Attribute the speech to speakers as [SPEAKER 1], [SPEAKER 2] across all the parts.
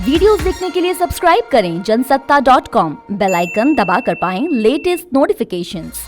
[SPEAKER 1] Videos देखने के लिए सब्सक्राइब करें जनसत्ता.com, बेल आइकन दबाकर पाएं लेटेस्ट नोटिफिकेशंस।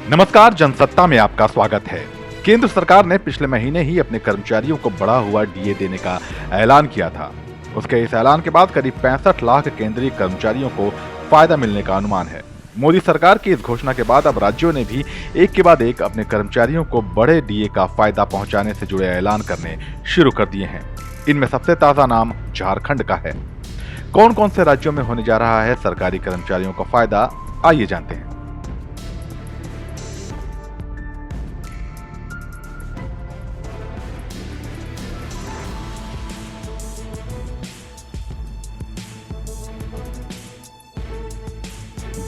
[SPEAKER 2] नमस्कार, जनसत्ता में आपका स्वागत है। केंद्र सरकार ने पिछले महीने ही अपने कर्मचारियों को बढ़ा हुआ डीए देने का ऐलान किया था। उसके इस ऐलान के बाद करीब 65 लाख केंद्रीय कर्मचारियों को फायदा मिलने का अनुमान है। मोदी सरकार की इस घोषणा के बाद अब राज्यों ने भी एक के बाद एक अपने कर्मचारियों को बड़े डीए का फायदा पहुंचाने से जुड़े ऐलान करने शुरू कर दिए हैं। इनमें सबसे ताजा नाम झारखंड का है। कौन कौन से राज्यों में होने जा रहा है सरकारी कर्मचारियों का फायदा, आइए जानते हैं।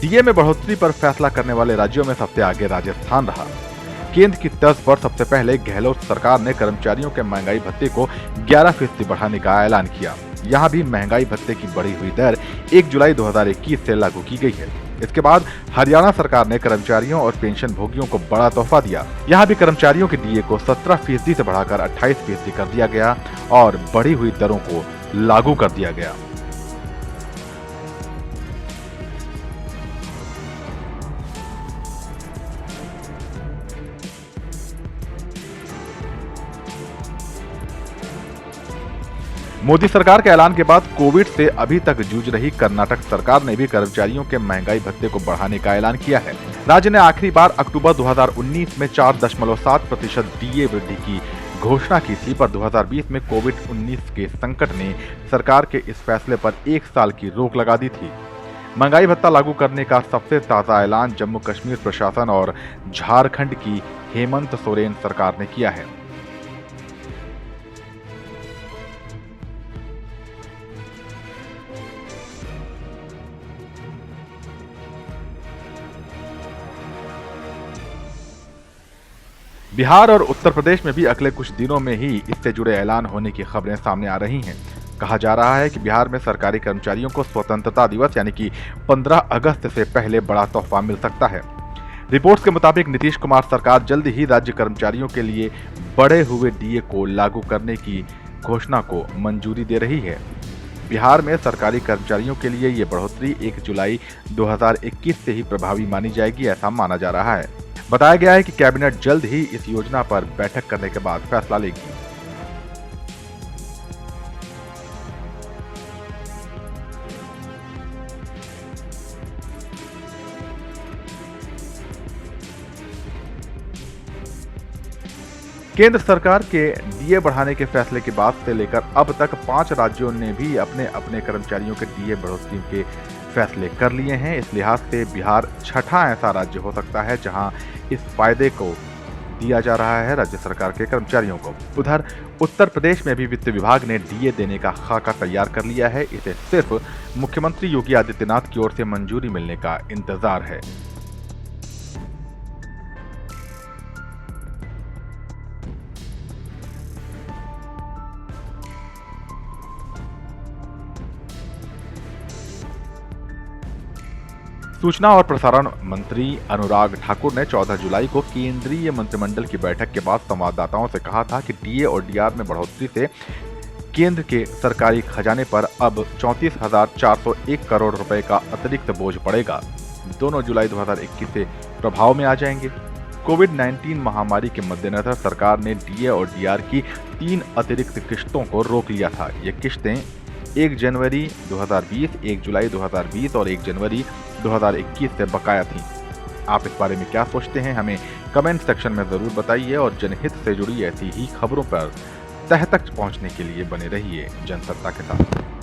[SPEAKER 2] डीए में बढ़ोतरी पर फैसला करने वाले राज्यों में सबसे आगे राजस्थान रहा। केंद्र की तर्ज पर सबसे पहले गहलोत सरकार ने कर्मचारियों के महंगाई भत्ते को 11% बढ़ाने का ऐलान किया। यहां भी महंगाई भत्ते की बढ़ी हुई दर 1 जुलाई 2021 से लागू की गई है। इसके बाद हरियाणा सरकार ने कर्मचारियों और पेंशन भोगियों को बड़ा तोहफा दिया। यहाँ भी कर्मचारियों के डीए को 17% से बढ़ाकर 28% कर दिया गया और बढ़ी हुई दरों को लागू कर दिया गया। मोदी सरकार के ऐलान के बाद कोविड से अभी तक जूझ रही कर्नाटक सरकार ने भी कर्मचारियों के महंगाई भत्ते को बढ़ाने का ऐलान किया है। राज्य ने आखिरी बार अक्टूबर 2019 में 4.7% डीए वृद्धि की घोषणा की थी, पर 2020 में कोविड-19 के संकट ने सरकार के इस फैसले पर 1 साल की रोक लगा दी थी। महंगाई भत्ता लागू करने का सबसे ताजा ऐलान जम्मू कश्मीर प्रशासन और झारखंड की हेमंत सोरेन सरकार ने किया है। बिहार और उत्तर प्रदेश में भी अगले कुछ दिनों में ही इससे जुड़े ऐलान होने की खबरें सामने आ रही हैं। कहा जा रहा है कि बिहार में सरकारी कर्मचारियों को स्वतंत्रता दिवस यानी कि 15 अगस्त से पहले बड़ा तोहफा मिल सकता है। रिपोर्ट्स के मुताबिक नीतीश कुमार सरकार जल्द ही राज्य कर्मचारियों के लिए बढ़े हुए डीए को लागू करने की घोषणा को मंजूरी दे रही है। बिहार में सरकारी कर्मचारियों के लिए ये बढ़ोतरी 1 जुलाई 2021 से ही प्रभावी मानी जाएगी, ऐसा माना जा रहा है। बताया गया है कि कैबिनेट जल्द ही इस योजना पर बैठक करने के बाद फैसला लेगी। केंद्र सरकार के डीए बढ़ाने के फैसले के बाद से लेकर अब तक 5 राज्यों ने भी अपने अपने कर्मचारियों के डीए बढ़ोतरी के फैसले कर लिए हैं। इस लिहाज से बिहार छठा ऐसा राज्य हो सकता है जहां इस फायदे को दिया जा रहा है राज्य सरकार के कर्मचारियों को। उधर उत्तर प्रदेश में भी वित्त विभाग ने डीए देने का खाका तैयार कर लिया है। इसे सिर्फ मुख्यमंत्री योगी आदित्यनाथ की ओर से मंजूरी मिलने का इंतजार है। सूचना और प्रसारण मंत्री अनुराग ठाकुर ने 14 जुलाई को केंद्रीय मंत्रिमंडल की बैठक के बाद संवाददाताओं से कहा था कि डीए और डीआर में बढ़ोतरी से केंद्र के सरकारी खजाने पर अब 34,401 करोड़ रुपए का अतिरिक्त बोझ पड़ेगा। दोनों जुलाई 2021 से प्रभाव में आ जाएंगे। कोविड-19 महामारी के मद्देनजर सरकार ने डीए और डीआर की 3 अतिरिक्त किश्तों को रोक लिया था। ये किश्तें 1 जनवरी 2020, 1 जुलाई 2020 और 1 जनवरी 2021 से बकाया थीं। आप इस बारे में क्या सोचते हैं, हमें कमेंट सेक्शन में ज़रूर बताइए और जनहित से जुड़ी ऐसी ही खबरों पर तह तक पहुंचने के लिए बने रहिए जनसत्ता के साथ।